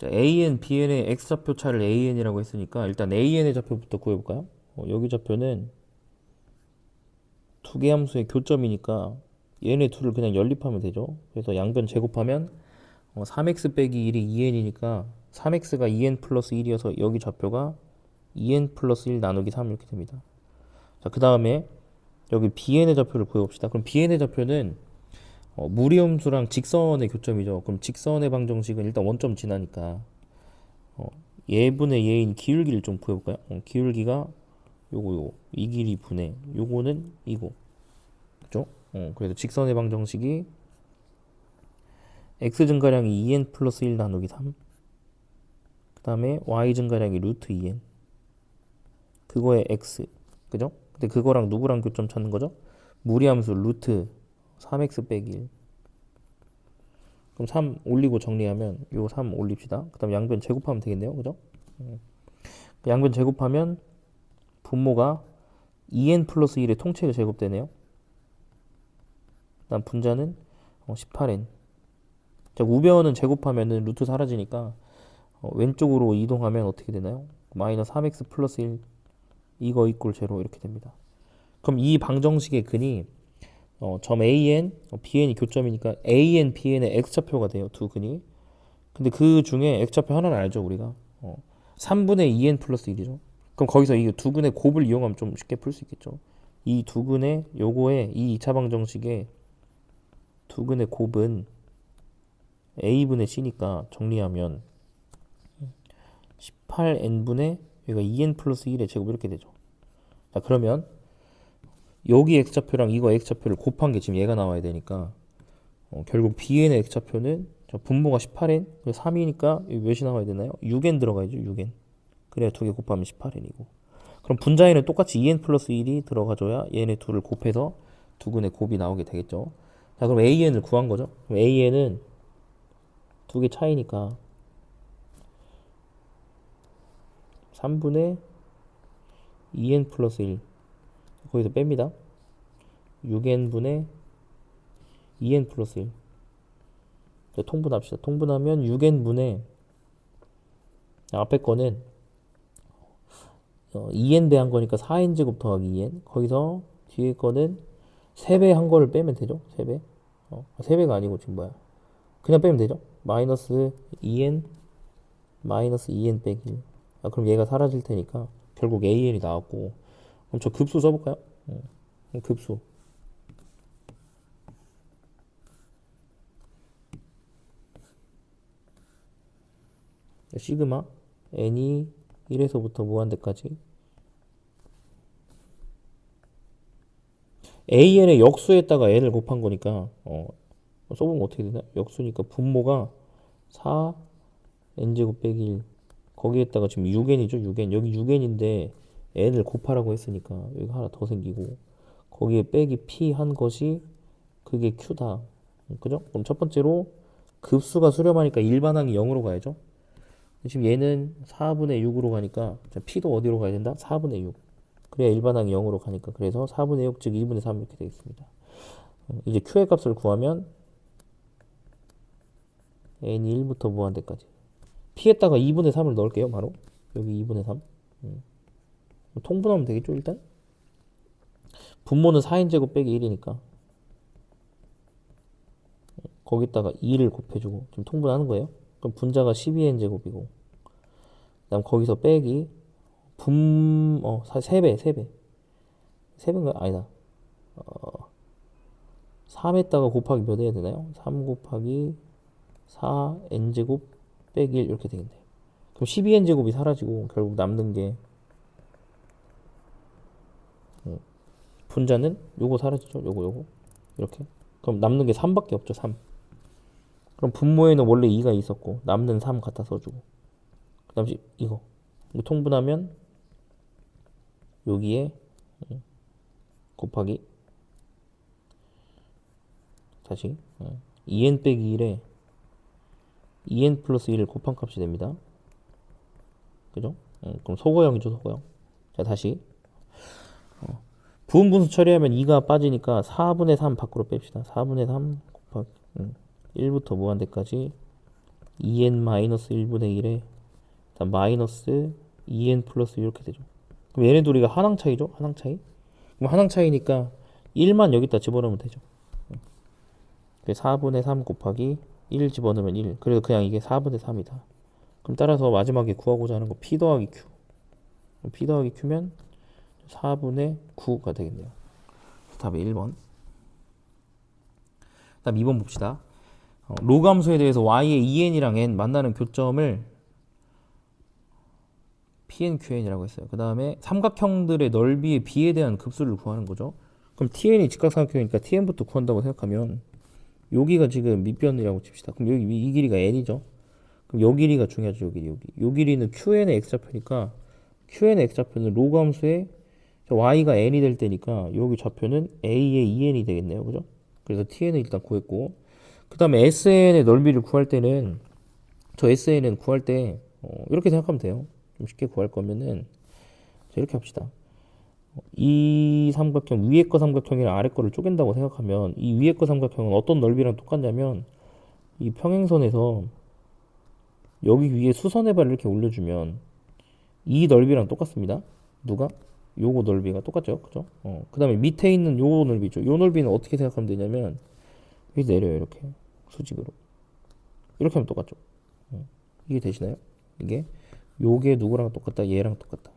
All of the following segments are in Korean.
자, AN, BN의 X좌표 차를 AN이라고 했으니까 일단 AN의 좌표부터 구해볼까요? 여기 좌표는 두 개 함수의 교점이니까 얘네 둘을 그냥 연립하면 되죠. 그래서 양변 제곱하면 3x 빼기 1이 2n이니까 3x가 2n 플러스 1이어서 여기 좌표가 2n 플러스 1 나누기 3 이렇게 됩니다. 자, 그 다음에 여기 bn의 좌표를 구해봅시다. 그럼 bn의 좌표는 무리함수랑 직선의 교점이죠. 그럼 직선의 방정식은 일단 원점 지나니까 얘분의 얘인 기울기를 좀 구해볼까요? 기울기가 요거 이 길이 분의 요거는 이거 그죠? 그래서 직선의 방정식이 x 증가량이 2n 플러스 1 나누기 3, 그 다음에 y 증가량이 루트 2n, 그거에 x, 그죠? 근데 그거랑 누구랑 교점 찾는 거죠? 무리함수 루트 3x 빼기 1. 그럼 3 올리고 정리하면 요 3 올립시다. 그 다음 양변 제곱하면 되겠네요, 그죠? 양변 제곱하면 분모가 2n 플러스 1의 통째로 제곱되네요. 그 다음 분자는 18n. 자, 우변은 제곱하면은 루트 사라지니까 왼쪽으로 이동하면 어떻게 되나요? 마이너스 3x 플러스 1 이거 이꼴 제로 이렇게 됩니다. 그럼 이 방정식의 근이 점 AN, BN이 교점이니까 AN, BN의 X좌표가 돼요. 두 근이. 근데 그 중에 X좌표 하나는 알죠, 우리가. 3분의 2N 플러스 1이죠. 그럼 거기서 이 두 근의 곱을 이용하면 좀 쉽게 풀 수 있겠죠. 이 두 근의 요거에 이 2차 방정식의 두 근의 곱은 A분의 C니까 정리하면 18N분의 여기가 2N 플러스 1의 제곱 이렇게 되죠. 자, 그러면 여기 X좌표랑 이거 X좌표를 곱한 게 지금 얘가 나와야 되니까 결국 BN의 X좌표는 분모가 18N, 3이니까 몇이 나와야 되나요? 6N 들어가야죠, 6N. 그래야 두 개 곱하면 18N이고. 그럼 분자에는 똑같이 2N 플러스 1이 들어가줘야 얘네 둘을 곱해서 두 근의 곱이 나오게 되겠죠. 자, 그럼 AN을 구한 거죠. 그럼 AN은 두 개 차이니까 3분의 2N 플러스 1 거기서 뺍니다. 6N분의 2N 플러스 1. 자, 통분합시다. 통분하면 6N분의 앞에 거는 2N 배한 거니까 4N 제곱 더하기 2N. 거기서 뒤에 거는 3배 한 거를 빼면 되죠. 3배. 3배가 아니고 지금 뭐야. 그냥 빼면 되죠. 마이너스 2N 마이너스 2N 빼기 1. 그럼 얘가 사라질 테니까 결국 AN이 나왔고. 그럼 저 급수 써볼까요? 급수. 시그마 n이 1에서부터 무한대까지 an의 역수에다가 n을 곱한 거니까 써보면 어떻게 되나? 역수니까 분모가 4n제곱 빼기 1 거기에다가 지금 6n이죠. 6n 여기 6n인데 n을 곱하라고 했으니까 여기 하나 더 생기고 거기에 빼기 p 한 것이 그게 q다. 그죠? 그럼 첫 번째로 급수가 수렴하니까 일반항이 0으로 가야죠. 지금 얘는 4분의 6으로 가니까 p도 어디로 가야 된다? 4분의 6. 그래야 일반항이 0으로 가니까 그래서 4분의 6 즉 2분의 3 이렇게 되겠습니다. 이제 q의 값을 구하면 n이 1부터 무한대까지 p에다가 2분의 3을 넣을게요. 바로 여기 2분의 3 통분하면 되겠죠. 일단 분모는 4n제곱 빼기 1이니까 거기다가 2를 곱해주고 지금 통분하는 거예요. 그럼 분자가 12n제곱이고 그 다음 거기서 빼기 3배 3배인가? 아니다. 3에다가 곱하기 몇 해야 되나요? 3 곱하기 4n제곱 빼기 1 이렇게 되겠네. 그럼 12n제곱이 사라지고 결국 남는 게 분자는 요거 사라지죠. 요거 이렇게. 그럼 남는 게 3밖에 없죠. 3. 그럼 분모에는 원래 2가 있었고 남는 3 갖다 써주고 그 다음 이거 통분하면 여기에 곱하기 다시 2n 빼기 1에 2n 플러스 1을 곱한 값이 됩니다. 그죠? 그럼 소거형이죠. 소거형. 자, 다시 부분분수 처리하면 2가 빠지니까 4분의 3 밖으로 뺍시다. 4분의 3 곱하기 1부터 무한대까지 2n-1분의 1에 마이너스 2n 플러스 이렇게 되죠. 그럼 얘네 둘이가 한항 차이죠? 한항 차이? 그럼 한항 차이니까 1만 여기다 집어넣으면 되죠. 4분의 3 곱하기 1 집어넣으면 1. 그래서 그냥 이게 4분의 3이다. 그럼 따라서 마지막에 구하고자 하는 거 P 더하기 Q. P 더하기 Q면 4분의 9가 되겠네요. 답이 1번. 다음 2번 봅시다. 로그 함수에 대해서 y의 2n이랑 n 만나는 교점을 pn, qn이라고 했어요. 그 다음에 삼각형들의 넓이의 비에 대한 급수를 구하는 거죠. 그럼 tn이 직각삼각형이니까 tn부터 구한다고 생각하면 여기가 지금 밑변이라고 칩시다. 그럼 여기 이 길이가 n이죠. 그럼 요 길이가 중요하죠. 요 길이. 요 길이는 qn의 x좌표니까 qn의 x좌표는 로그 함수에 y가 n이 될 때니까 여기 좌표는 a의 2n이 되겠네요. 그죠? 그래서 tn을 일단 구했고, 그 다음에 sn의 넓이를 구할 때는 저 sn은 구할 때 이렇게 생각하면 돼요. 좀 쉽게 구할 거면은 자, 이렇게 합시다. 이 삼각형 위에 거 삼각형이랑 아래 거를 쪼갠다고 생각하면 이 위에 거 삼각형은 어떤 넓이랑 똑같냐면 이 평행선에서 여기 위에 수선의 발을 이렇게 올려주면 이 넓이랑 똑같습니다. 누가? 요거 넓이가 똑같죠, 그죠? 그 다음에 밑에 있는 요 넓이죠. 요 넓이는 어떻게 생각하면 되냐면 여기 내려요, 이렇게 수직으로. 이렇게 하면 똑같죠. 이게 되시나요? 이게 요게 누구랑 똑같다? 얘랑 똑같다.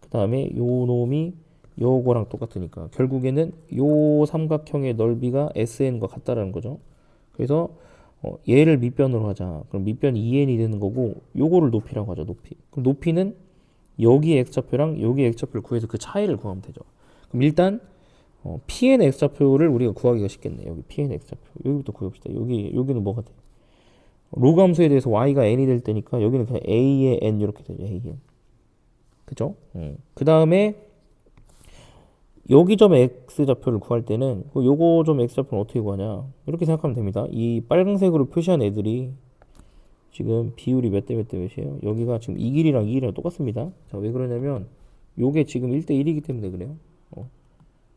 그 다음에 요 놈이 요거랑 똑같으니까 결국에는 요 삼각형의 넓이가 SN과 같다라는 거죠. 그래서 얘를 밑변으로 하자. 그럼 밑변이 2n이 되는 거고 요거를 높이라고 하죠. 높이. 그럼 높이는 여기 x좌표랑 여기 x좌표를 구해서 그 차이를 구하면 되죠. 그럼 일단 pn x좌표를 우리가 구하기가 쉽겠네. 여기 pn x좌표. 여기부터 구해봅시다. 여기는 뭐가 돼? 로그 함수에 대해서 y가 n이 될 때니까 여기는 그냥 a의 n 이렇게 되죠. a의 n. 그죠? 그 다음에 여기 점 x좌표를 구할 때는 요거 점 x좌표는 어떻게 구하냐? 이렇게 생각하면 됩니다. 이 빨간색으로 표시한 애들이 지금 비율이 몇 대 몇 대 몇이에요? 여기가 지금 이 길이랑 이 길이랑 똑같습니다. 자, 왜 그러냐면 요게 지금 1대 1이기 때문에 그래요.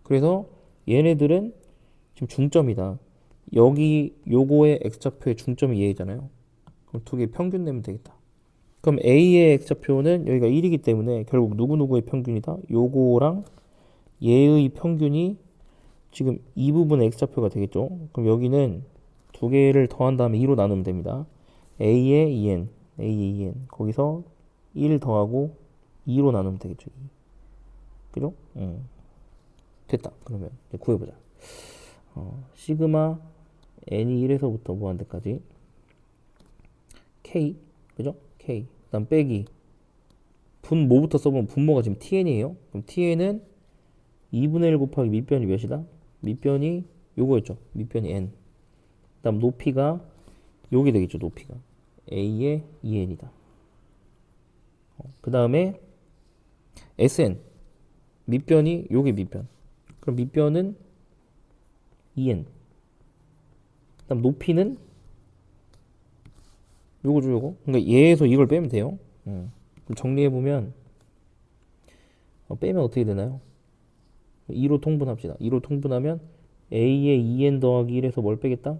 그래서 얘네들은 지금 중점이다. 여기 요거의 x좌표의 중점이 얘잖아요. 그럼 두 개 평균 내면 되겠다. 그럼 a의 x좌표는 여기가 1이기 때문에 결국 누구누구의 평균이다? 요거랑 얘의 평균이 지금 이 부분의 x좌표가 되겠죠. 그럼 여기는 두 개를 더한 다음에 2로 나누면 됩니다. a의 2n, a의 2n 거기서 1 더하고 2로 나누면 되겠죠. 2. 그죠? 됐다. 그러면 이제 구해보자. 시그마 n이 1에서부터 무한대까지 k, 그죠? k. 그다음 빼기 분모부터 써보면 분모가 지금 tn이에요. 그럼 tn은 2분의 1 곱하기 밑변이 몇이다? 밑변이 요거였죠. 밑변이 n. 그다음 높이가 요게 되겠죠. 높이가 a의 2n이다. 그 다음에 sn 밑변이 요게 밑변. 그럼 밑변은 2n. 그다음 높이는 요거죠, 요거. 그러니까 얘에서 이걸 빼면 돼요. 그럼 정리해 보면 빼면 어떻게 되나요? 2로 통분합시다. 2로 통분하면 a의 2n 더하기 1에서 뭘 빼겠다?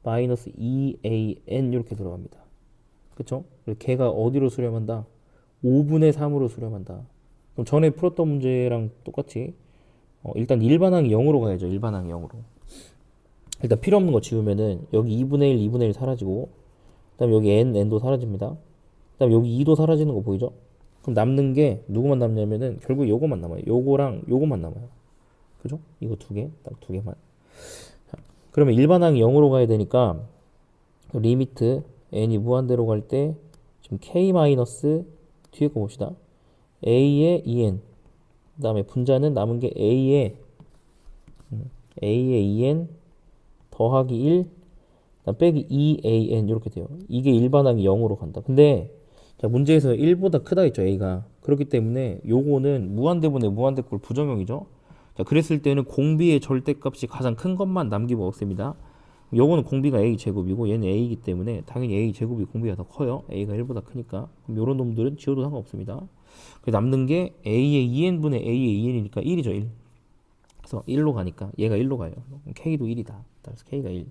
마이너스 2an 이렇게 들어갑니다. 그쵸? 걔가 어디로 수렴한다? 5분의 3으로 수렴한다. 그럼 전에 풀었던 문제랑 똑같이 일단 일반항이 0으로 가야죠. 일반항이 0으로. 일단 필요 없는 거 지우면은 여기 2분의 1, 2분의 1 사라지고 그 다음에 여기 n도 사라집니다. 그 다음에 여기 2도 사라지는 거 보이죠? 그럼 남는 게 누구만 남냐면은 결국 요거만 남아요. 요거랑 요거만 남아요. 그죠? 이거 두 개, 딱 두 개만. 자, 그러면 일반항이 0으로 가야 되니까 리미트 n이 무한대로 갈 때 지금 k 마이너스 뒤에 거 봅시다. a의 2n. 그 다음에 분자는 남은 게 a의 2n 더하기 1 빼기 2an 이렇게 돼요. 이게 일반항이 0으로 간다. 근데 자, 문제에서 1보다 크다 했죠, a가. 그렇기 때문에 요거는 무한대분의 무한대꼴 부정형이죠. 자, 그랬을 때는 공비의 절대값이 가장 큰 것만 남기고 없습니다. 요거는 공비가 a 제곱이고 얘는 a이기 때문에 당연히 a 제곱이 공비가 더 커요. a가 1보다 크니까. 그럼 요런 놈들은 지워도 상관없습니다. 그래서 남는 게 a의 2n분의 a의 2n이니까 1이죠, 1. 그래서 1로 가니까 얘가 1로 가요. k도 1이다. 따라서 k가 1.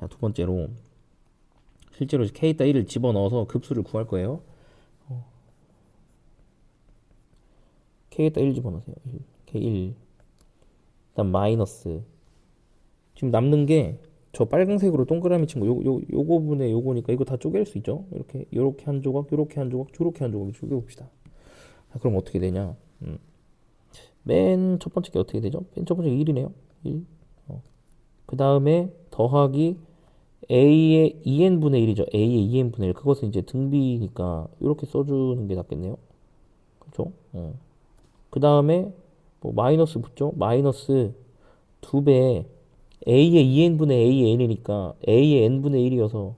자, 두 번째로 실제로 k에다 1을 집어넣어서 급수를 구할 거예요. k에다 1 집어넣으세요. 1, k1. 그다음 마이너스. 지금 남는 게 저 빨간색으로 동그라미 친 거, 요거 분의 요거니까 이거 다 쪼갤 수 있죠? 요렇게 한 조각, 요렇게 한 조각, 요렇게 한 조각 쪼개봅시다. 자, 그럼 어떻게 되냐? 맨 첫 번째 게 어떻게 되죠? 맨 첫 번째 1이네요. 1. 그 다음에 더하기 a의 2n분의 1이죠. a의 2n분의 1. 그것은 이제 등비니까 이렇게 써주는 게 낫겠네요. 그렇죠? 그 다음에 뭐 마이너스 붙죠? 마이너스 2배 a의 2n분의 a의 n이니까 a의 n분의 1이어서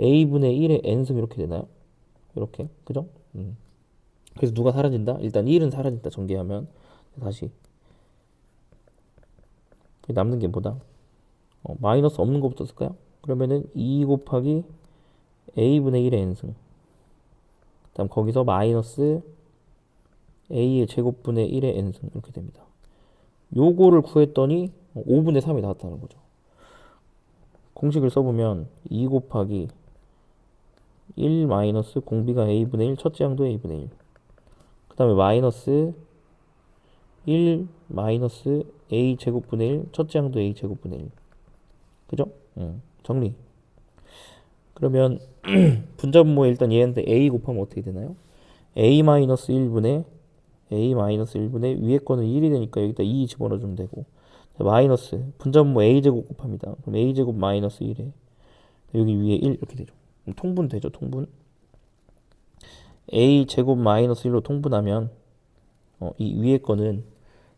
a분의 1의 n승 이렇게 되나요? 이렇게. 그죠? 그래서 누가 사라진다? 일단 1은 사라진다. 전개하면. 다시. 남는 게 뭐다? 마이너스 없는 것부터 쓸까요? 그러면은 2 곱하기 a분의 1의 n승. 다음 거기서 마이너스 a의 제곱분의 1의 n승 이렇게 됩니다. 요거를 구했더니 5분의 3이 나왔다는 거죠. 공식을 써보면 2 곱하기 1 마이너스 공비가 a분의 1 첫째 항도 a분의 1. 그 다음에 마이너스 1 마이너스 a 제곱분의 1 첫째 항도 a 제곱분의 1. 그죠? 정리. 그러면 분자분모에 일단 얘한테 a 곱하면 어떻게 되나요? a 마이너스 1분의 위에 거는 1이 되니까 여기다 2 집어넣어주면 되고, 마이너스 분자분모 a제곱 곱합니다. 그럼 a제곱 마이너스 1에 여기 위에 1 이렇게 되죠. 그럼 통분 되죠. 통분. a제곱 마이너스 1로 통분하면 이 위에 거는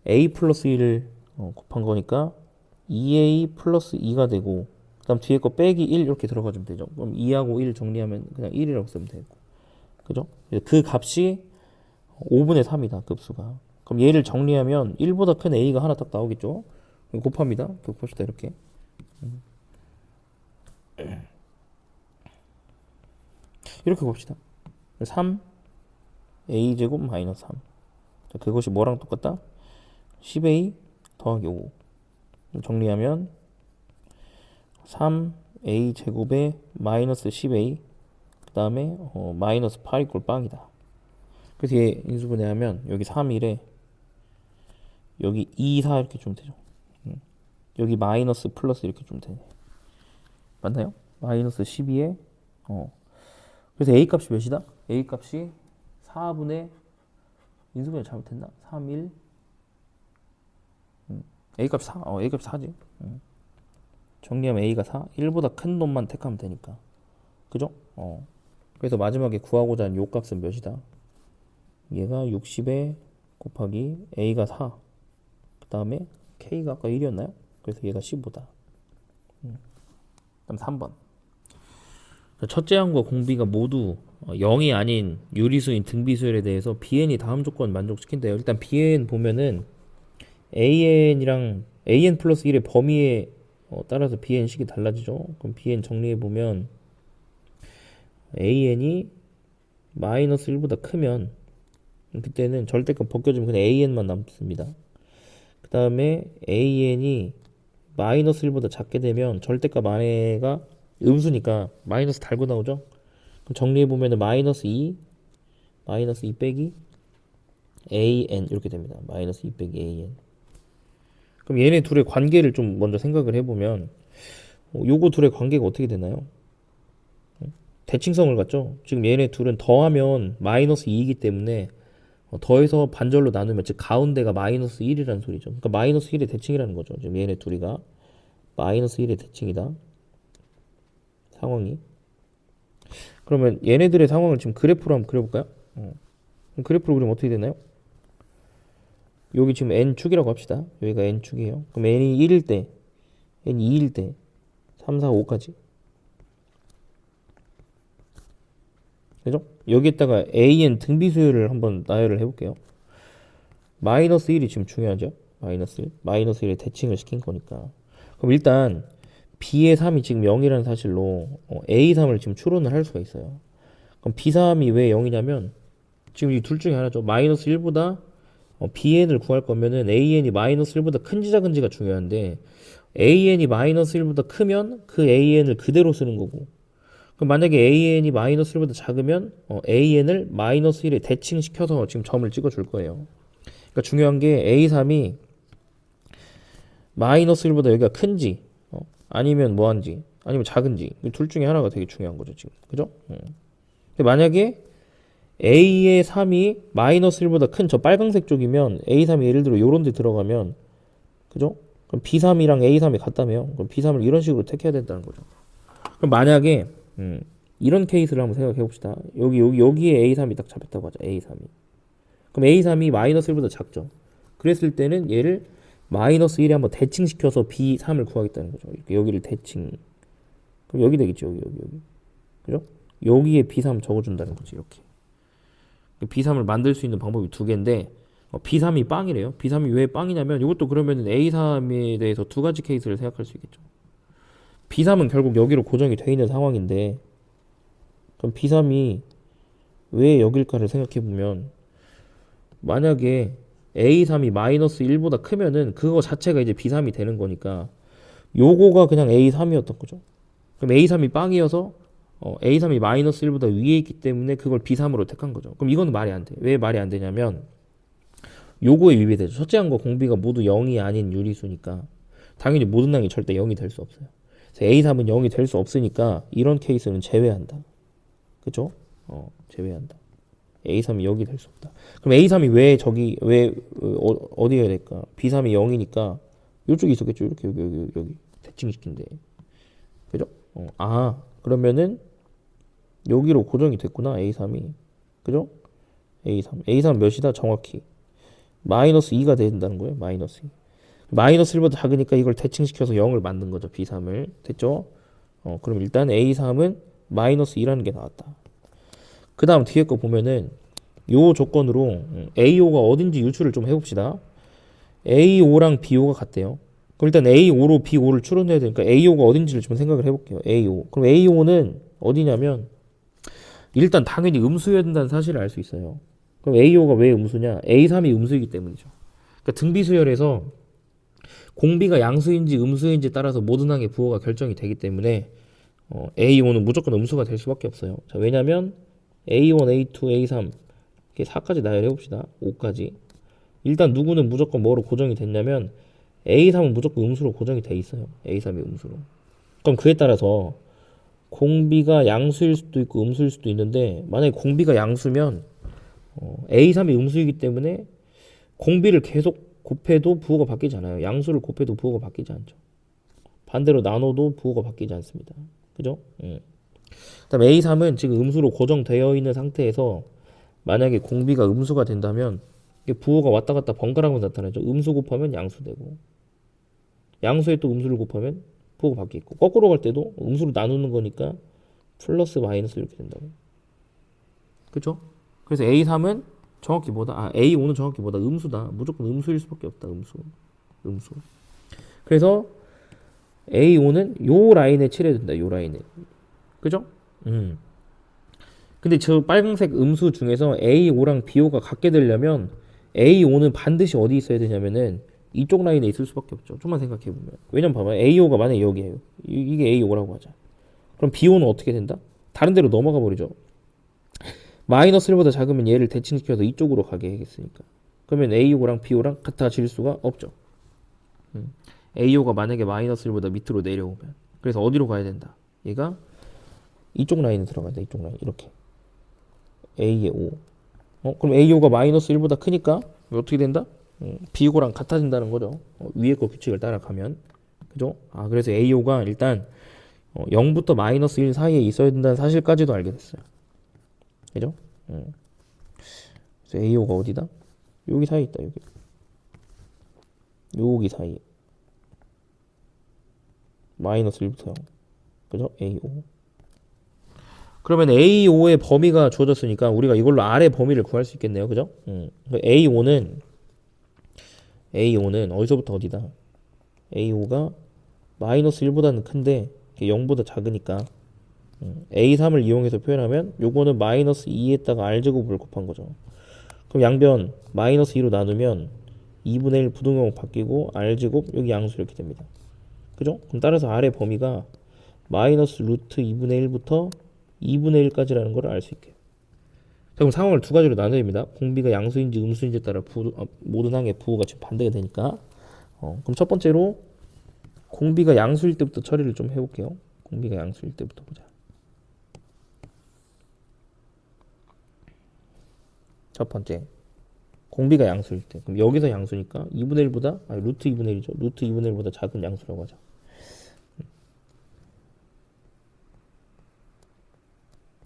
a 플러스 1을 곱한 거니까 2a 플러스 2가 되고, 그 다음 뒤에 거 빼기 1 이렇게 들어가주면 되죠. 그럼 2하고 1 정리하면 그냥 1이라고 쓰면 되고, 그죠? 그 값이 5분의 3이다. 급수가. 그럼 얘를 정리하면 1보다 큰 a가 하나 딱 나오겠죠. 곱합니다. 봅시다. 이렇게. 이렇게 봅시다. 3 a제곱 마이너스 3. 그것이 뭐랑 똑같다? 10a 더하기 5. 정리하면 3a 제곱에 마이너스 10a 그 다음에 마이너스 8 이꼴 빵이다. 그래서 얘 인수분해하면 여기 3이래, 여기 2, 4 이렇게 주면 되죠. 여기 마이너스 플러스 이렇게 주면 되네. 맞나요? 마이너스 12에 그래서 a 값이 몇이다? a 값이 4분의 인수분해 잘못했나? 3, 1 a 값 4. a 값 4지. 정리하면 a가 4. 1보다 큰 놈만 택하면 되니까. 그죠? 그래서 마지막에 구하고자 하는 요 값은 몇이다? 얘가 60에 곱하기 a가 4. 그 다음에 k가 아까 1이었나요? 그래서 얘가 15다. 그다음 3번. 첫째 항과 공비가 모두 0이 아닌 유리수인 등비수열에 대해서 bn이 다음 조건 만족시킨대요. 일단 bn 보면은 an이랑 an 플러스 1의 범위에 따라서 bn 식이 달라지죠. 그럼 bn 정리해 보면 an이 마이너스 1보다 크면 그때는 절대값 벗겨주면 그냥 an만 남습니다. 그 다음에 an이 마이너스 1보다 작게 되면 절대값 안에가 음수니까 마이너스 달고 나오죠. 그럼 정리해보면 마이너스 2 빼기 an 이렇게 됩니다. 마이너스 2 빼기 an. 그럼 얘네 둘의 관계를 좀 먼저 생각을 해보면 요거 둘의 관계가 어떻게 되나요? 대칭성을 갖죠. 지금 얘네 둘은 더하면 마이너스 2이기 때문에 더해서 반절로 나누면 즉 가운데가 마이너스 1이라는 소리죠. 그러니까 마이너스 1의 대칭이라는 거죠. 지금 얘네 둘이가 마이너스 1의 대칭이다. 상황이. 그러면 얘네들의 상황을 지금 그래프로 한번 그려볼까요? 그럼 그래프로 그리면 어떻게 되나요? 여기 지금 n축이라고 합시다. 여기가 n축이에요. 그럼 n이 1일 때, n이 2일 때 3, 4, 5까지. 그죠? 여기에다가 an 등비수열을 한번 나열을 해볼게요. 마이너스 1이 지금 중요하죠? 마이너스 1. 마이너스 1에 대칭을 시킨 거니까. 그럼 일단 b의 3이 지금 0이라는 사실로 a3을 지금 추론을 할 수가 있어요. 그럼 b3이 왜 0이냐면 지금 이 둘 중에 하나죠. 마이너스 1보다 bn을 구할 거면은 an이 마이너스 1보다 큰지 작은지가 중요한데 an이 마이너스 1보다 크면 그 an을 그대로 쓰는 거고, 그럼 만약에 AN이 마이너스 1보다 작으면 AN을 마이너스 1에 대칭시켜서 지금 점을 찍어줄 거예요. 그러니까 중요한 게 A3이 마이너스 1보다 여기가 큰지 아니면 뭐한지 아니면 작은지 둘 중에 하나가 되게 중요한 거죠 지금. 그죠? 근데 만약에 A의 3이 마이너스 1보다 큰 저 빨간색 쪽이면 A3이 예를 들어 요런 데 들어가면 그죠? 그럼 B3이랑 A3이 같다며 그럼 B3을 이런 식으로 택해야 된다는 거죠. 그럼 만약에 이런 케이스를 한번 생각해 봅시다. 여기에 A3이 딱 잡혔다고 하자. A3이. 그럼 A3이 마이너스 1보다 작죠. 그랬을 때는 얘를 마이너스 1에 한번 대칭시켜서 B3을 구하겠다는 거죠. 여기를 대칭. 그럼 여기 되겠죠. 여기. 그죠? 여기에 B3 적어준다는 거지. 이렇게. B3을 만들 수 있는 방법이 두 개인데 B3이 빵이래요. B3이 왜 빵이냐면 이것도 그러면 A3에 대해서 두 가지 케이스를 생각할 수 있겠죠. B3은 결국 여기로 고정이 돼 있는 상황인데 그럼 B3이 왜 여길까를 생각해 보면 만약에 A3이 마이너스 1보다 크면은 그거 자체가 이제 B3이 되는 거니까 요거가 그냥 A3이었던 거죠. 그럼 A3이 빵이어서 A3이 마이너스 1보다 위에 있기 때문에 그걸 B3으로 택한 거죠. 그럼 이거는 말이 안 돼. 왜 말이 안 되냐면 요거에 위배되죠. 첫째 항과 공비가 모두 0이 아닌 유리수니까 당연히 모든 항이 절대 0이 될 수 없어요. 그래서 A3은 0이 될 수 없으니까 이런 케이스는 제외한다. 그죠? 제외한다. A3이 0이 될 수 없다. 그럼 A3이 왜 어디에 해야 될까? B3이 0이니까 요쪽에 있었겠죠. 이렇게 여기 대칭시킨대. 그죠? 그러면은 여기로 고정이 됐구나. A3이. 그죠? A3 몇이다? 정확히 마이너스 2가 된다는 거예요. 마이너스 2. 마이너스 1보다 작으니까 이걸 대칭시켜서 0을 만든 거죠. B3을. 됐죠? 그럼 일단 A3은 마이너스 2라는 게 나왔다. 그 다음 뒤에 거 보면은 요 조건으로 A5가 어딘지 유추를 좀 해봅시다. A5랑 B5가 같대요. 그럼 일단 A5로 B5를 추론해야 되니까 A5가 어딘지를 좀 생각을 해볼게요. A5. 그럼 A5는 어디냐면 일단 당연히 음수여야 된다는 사실을 알 수 있어요. 그럼 A5가 왜 음수냐? A3이 음수이기 때문이죠. 그러니까 등비수열에서 공비가 양수인지 음수인지 따라서 모든 항의 부호가 결정이 되기 때문에 A5는 무조건 음수가 될 수밖에 없어요. 자, 왜냐면 A1, A2, A3 이렇게 4까지 나열해 봅시다. 5까지. 일단 누구는 무조건 뭐로 고정이 됐냐면 A3은 무조건 음수로 고정이 돼 있어요. A3이 음수로. 그럼 그에 따라서 공비가 양수일 수도 있고 음수일 수도 있는데 만약에 공비가 양수면 A3이 음수이기 때문에 공비를 계속 곱해도 부호가 바뀌지 않아요. 양수를 곱해도 부호가 바뀌지 않죠. 반대로 나눠도 부호가 바뀌지 않습니다. 그죠? 그다음 A3은 지금 음수로 고정되어 있는 상태에서 만약에 공비가 음수가 된다면 이게 부호가 왔다 갔다 번갈아가면서 나타나죠. 음수 곱하면 양수 되고 양수에 또 음수를 곱하면 부호가 바뀌고 거꾸로 갈 때도 음수로 나누는 거니까 플러스 마이너스 이렇게 된다고. 그죠? 그래서 A3은 정확히 뭐다? A5는 정확히 뭐다? 음수다. 무조건 음수일 수밖에 없다. 음수. 그래서 A5는 요 라인에 칠해야 된다. 요 라인에. 그죠? 근데 저 빨간색 음수 중에서 A5랑 B5가 같게 되려면 A5는 반드시 어디 있어야 되냐면은 이쪽 라인에 있을 수밖에 없죠. 좀만 생각해 보면. 왜냐면 봐봐요. A5가 만약에 여기에요. 이게 A5라고 하자. 그럼 B5는 어떻게 된다? 다른 데로 넘어가 버리죠. 마이너스 1보다 작으면 얘를 대칭시켜서 이쪽으로 가게 하겠으니까. 그러면 A5랑 B5랑 같아질 수가 없죠. A5가 만약에 마이너스 1보다 밑으로 내려오면. 그래서 어디로 가야 된다? 얘가 이쪽 라인에 들어가야 돼. 이쪽 라인. 이렇게. A의 5. 그럼 A5가 마이너스 1보다 크니까 어떻게 된다? B5랑 같아진다는 거죠. 위에 거 규칙을 따라가면. 그죠? 그래서 A5가 일단 0부터 마이너스 1 사이에 있어야 된다는 사실까지도 알게 됐어요. 그죠? 그래서 A5가 어디다? 여기 사이에 있다. 여기 사이에. 마이너스 1부터 0. 그죠? A5. 그러면 A5의 범위가 주어졌으니까 우리가 이걸로 R의 범위를 구할 수 있겠네요. 그죠? A5는 어디서부터 어디다? A5가 마이너스 1보다는 큰데 0보다 작으니까 A3을 이용해서 표현하면 요거는 마이너스 2에다가 R제곱을 곱한 거죠. 그럼 양변 마이너스 2로 나누면 2분의 1 부등호 바뀌고 R제곱 여기 양수 이렇게 됩니다. 그죠? 그럼 따라서 R의 범위가 마이너스 루트 2분의 1부터 2분의 1까지라는 걸 알 수 있게. 자, 그럼 상황을 두 가지로 나눠야 됩니다. 공비가 양수인지 음수인지에 따라 모든 항의 부호가 지금 반대가 되니까. 그럼 첫 번째로 공비가 양수일 때부터 처리를 좀 해볼게요. 공비가 양수일 때부터 보자. 첫 번째, 공비가 양수일 때. 그럼 여기서 양수니까 2분의 1보다, 아니 루트 2분의 1이죠. 루트 2분의 1보다 작은 양수라고 하자.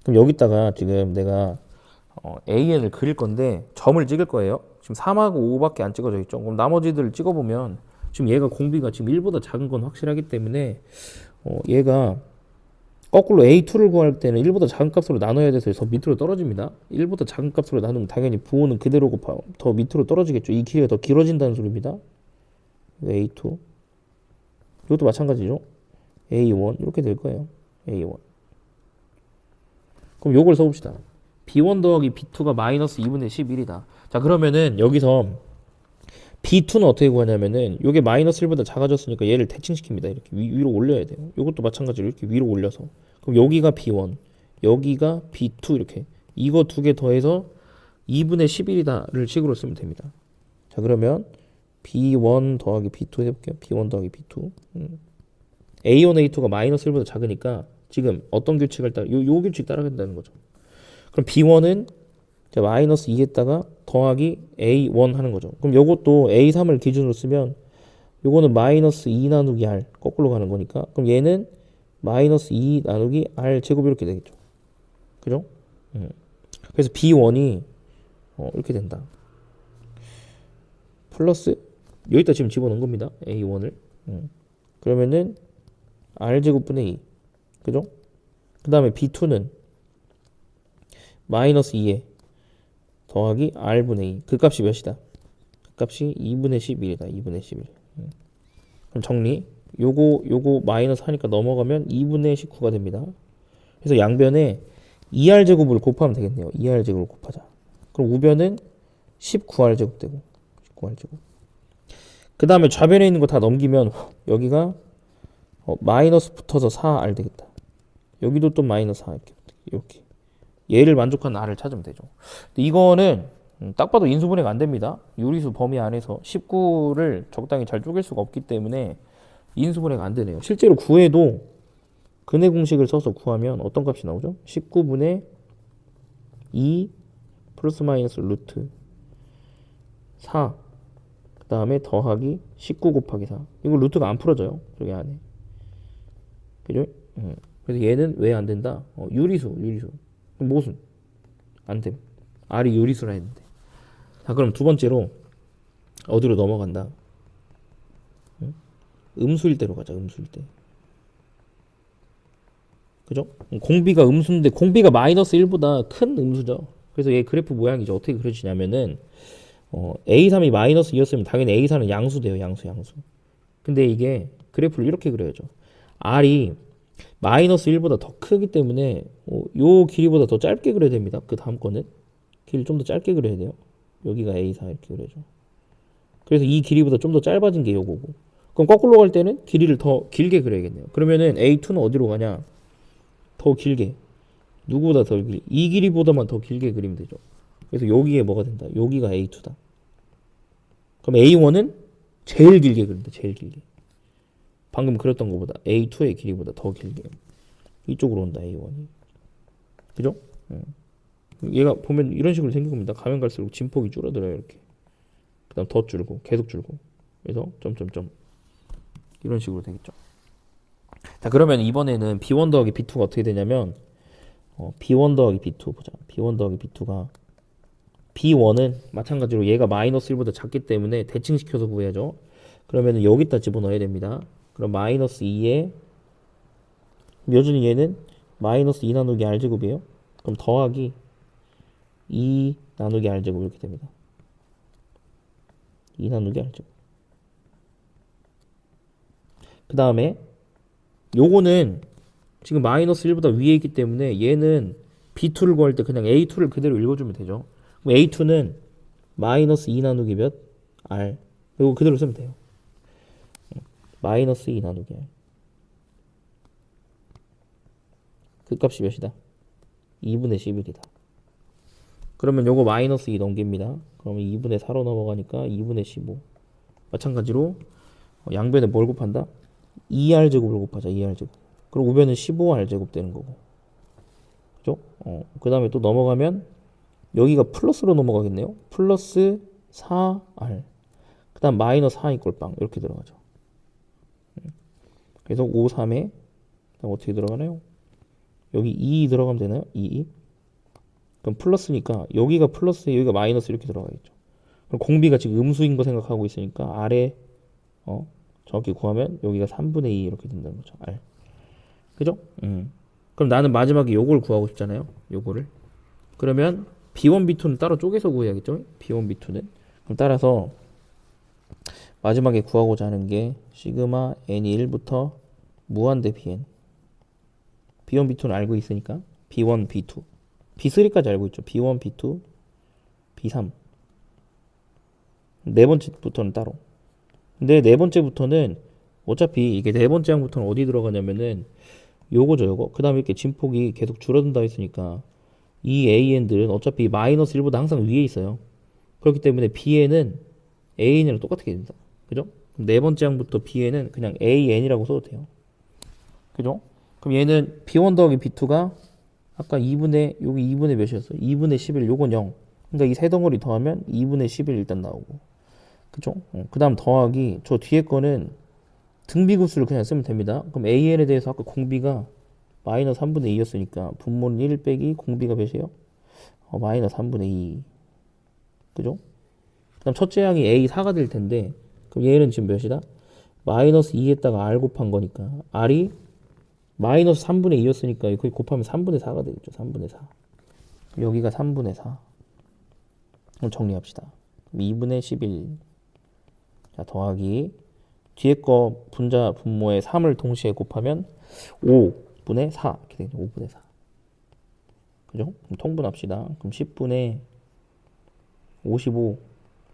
그럼 여기다가 지금 내가 AN을 그릴 건데 점을 찍을 거예요. 지금 3하고 5밖에 안 찍어져 있죠. 그럼 나머지들을 찍어보면 지금 얘가 공비가 지금 1보다 작은 건 확실하기 때문에 얘가 거꾸로 A2를 구할 때는 1보다 작은 값으로 나눠야 돼서 더 밑으로 떨어집니다. 1보다 작은 값으로 나누면 당연히 부호는 그대로고 더 밑으로 떨어지겠죠. 이 길이가 더 길어진다는 소리입니다. A2 이것도 마찬가지죠. A1 이렇게 될 거예요. A1 그럼 요걸 써봅시다. B1 더하기 B2가 마이너스 2분의 11이다. 자, 그러면은 여기서 B2는 어떻게 구하냐면은 요게 마이너스 1보다 작아졌으니까 얘를 대칭시킵니다. 이렇게 위로 올려야 돼요. 요것도 마찬가지로 이렇게 위로 올려서. 그럼 여기가 B1, 여기가 B2 이렇게. 이거 두 개 더해서 2분의 11이다를 식으로 쓰면 됩니다. 자, 그러면 B1 더하기 B2 해볼게요. B1 더하기 B2. A1, A2가 마이너스 1보다 작으니까 지금 어떤 규칙을 따라, 요 규칙 따라야 된다는 거죠. 그럼 B1은 마이너스 2에다가 더하기 A1 하는 거죠. 그럼 요것도 A3을 기준으로 쓰면 요거는 마이너스 2 나누기 R 거꾸로 가는 거니까 그럼 얘는 마이너스 2 나누기 R 제곱 이렇게 되겠죠. 그죠? 그래서 B1이 이렇게 된다. 플러스 여기다 지금 집어넣은 겁니다. A1을. 그러면은 R 제곱분의 2. 그죠? 그 다음에 B2는 마이너스 2에 더하기 R분의 2. 그 값이 몇이다? 그 값이 2분의 11이다. 2분의 11. 그럼 정리. 요거 마이너스 하니까 넘어가면 2분의 19가 됩니다. 그래서 양변에 2R제곱을 곱하면 되겠네요. 2R제곱을 곱하자. 그럼 우변은 19R제곱 되고 19R제곱. 그 다음에 좌변에 있는 거 다 넘기면 여기가 마이너스 붙어서 4R 되겠다. 여기도 또 마이너스 4 이렇게. 얘를 만족하는 R을 찾으면 되죠. 근데 이거는 딱 봐도 인수분해가 안 됩니다. 유리수 범위 안에서 19를 적당히 잘 쪼갤 수가 없기 때문에 인수분해가 안 되네요. 실제로 구해도 근해 공식을 써서 구하면 어떤 값이 나오죠? 19분의 2 플러스 마이너스 루트 4 그 다음에 더하기 19 곱하기 4. 이거 루트가 안 풀어져요. 저기 안에. 그죠? 그래서 얘는 왜 안 된다? 유리수. 그럼 모순. 안 됨. R이 유리수라 했는데. 자, 그럼 두 번째로 어디로 넘어간다? 음수일 때로 가자. 음수일 때. 그죠? 공비가 음수인데 공비가 마이너스 1보다 큰 음수죠. 그래서 얘 그래프 모양이 이제 어떻게 그려지냐면은 A3이 마이너스 2였으면 당연히 A4는 양수돼요. 양수. 근데 이게 그래프를 이렇게 그려야죠. R이 마이너스 1보다 더 크기 때문에 요 길이보다 더 짧게 그려야 됩니다. 그 다음 거는 길을 좀 더 짧게 그려야 돼요. 여기가 A4 이렇게 그려줘. 그래서 이 길이보다 좀 더 짧아진 게 요거고. 그럼 거꾸로 갈 때는 길이를 더 길게 그려야겠네요. 그러면은 A2는 어디로 가냐? 더 길게. 누구보다 더 길게. 이 길이보다만 더 길게 그리면 되죠. 그래서 여기에 뭐가 된다? 여기가 A2다. 그럼 A1은 제일 길게 그린다. 제일 길게. 방금 그렸던 것보다 A2의 길이보다 더 길게. 이쪽으로 온다. A1이. 그죠? 얘가 보면 이런 식으로 생긴 겁니다. 가면 갈수록 진폭이 줄어들어요. 이렇게. 그 다음 더 줄고 계속 줄고. 그래서 점점점 이런 식으로 되겠죠. 자, 그러면 이번에는 B1 더하기 B2가 어떻게 되냐면 B1 더하기 B2 보자. B1 더하기 B2가 B1은 마찬가지로 얘가 마이너스 1보다 작기 때문에 대칭시켜서 구해야죠. 그러면 여기다 집어넣어야 됩니다. 그럼 마이너스 2에 여전히 얘는 마이너스 2 나누기 R제곱이에요. 그럼 더하기 2 나누기 R제곱 이렇게 됩니다. 2 나누기 R제곱. 그 다음에 요거는 지금 마이너스 1보다 위에 있기 때문에 얘는 B2를 구할 때 그냥 A2를 그대로 읽어주면 되죠. 그럼 A2는 마이너스 2 나누기 몇? R. 이거 그대로 쓰면 돼요. 마이너스 2 나누기 R. 그 값이 몇이다? 2분의 11이다. 그러면 요거 마이너스 2 넘깁니다. 그러면 2분의 4로 넘어가니까 2분의 15. 마찬가지로 양변에 뭘 곱한다? 2r제곱을 곱하자. 2r제곱. 그리고 우변은 15r제곱 되는 거고. 그죠? 그 다음에 또 넘어가면 여기가 플러스로 넘어가겠네요. 플러스 4r. 그 다음 마이너스 4 이꼴 빵. 이렇게 들어가죠. 그래서 5, 3에 그다음 어떻게 들어가나요? 여기 2 들어가면 되나요? 2. 그럼 플러스니까 여기가 플러스 여기가 마이너스 이렇게 들어가겠죠. 그럼 공비가 지금 음수인 거 생각하고 있으니까 R에 정확히 구하면 여기가 3분의 2 이렇게 된다는 거죠. R. 그죠? 그럼 나는 마지막에 요걸 구하고 싶잖아요. 요거를. 그러면 B1, B2는 따로 쪼개서 구해야겠죠? B1, B2는. 그럼 따라서 마지막에 구하고자 하는 게 시그마 n이 1부터 무한대 bn. B1, B2는 알고 있으니까 B1, B2. B3까지 알고 있죠. B1, B2, B3. 네 번째부터는 따로. 근데 네 번째부터는 어차피 이게 네 번째 항부터는 어디 들어가냐면은 요거죠, 요거. 그 다음에 이렇게 진폭이 계속 줄어든다 했으니까 이 AN들은 어차피 마이너스 1보다 항상 위에 있어요. 그렇기 때문에 BN은 AN이랑 똑같게 됩니다. 그죠? 그럼 네 번째 항부터 Bn은 그냥 AN이라고 써도 돼요. 그죠? 그럼 얘는 B1 더하기 B2가 아까 2분의 여기 2분의 몇이었어요? 2분의 11 요건 0. 그러니까 이 세 덩어리 더하면 2분의 11 일단 나오고. 그죠? 그 다음 더하기 저 뒤에 거는 등비급수를 그냥 쓰면 됩니다. 그럼 AN에 대해서 아까 공비가 마이너스 3분의 2였으니까 분모는 1 빼기 공비가 몇이에요? 마이너스 3분의 2. 그죠? 그 다음 첫째 항이 A4가 될 텐데 그럼 얘는 지금 몇이다? 마이너스 2에다가 R 곱한 거니까 R이 마이너스 3분의 2였으니까 거기 곱하면 3분의 4가 되겠죠. 3분의 4. 여기가 3분의 4. 그럼 정리합시다. 2분의 11. 자, 더하기 뒤에 거 분자 분모에 3을 동시에 곱하면 5분의 4 이렇게 되죠. 5분의 4. 그죠? 그럼 통분합시다. 그럼 10분의 55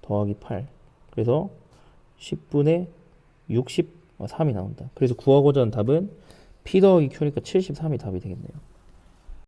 더하기 8. 그래서 10분의 63이 나온다. 그래서 구하고자 하는 답은 P 더하기 Q니까 73이 답이 되겠네요.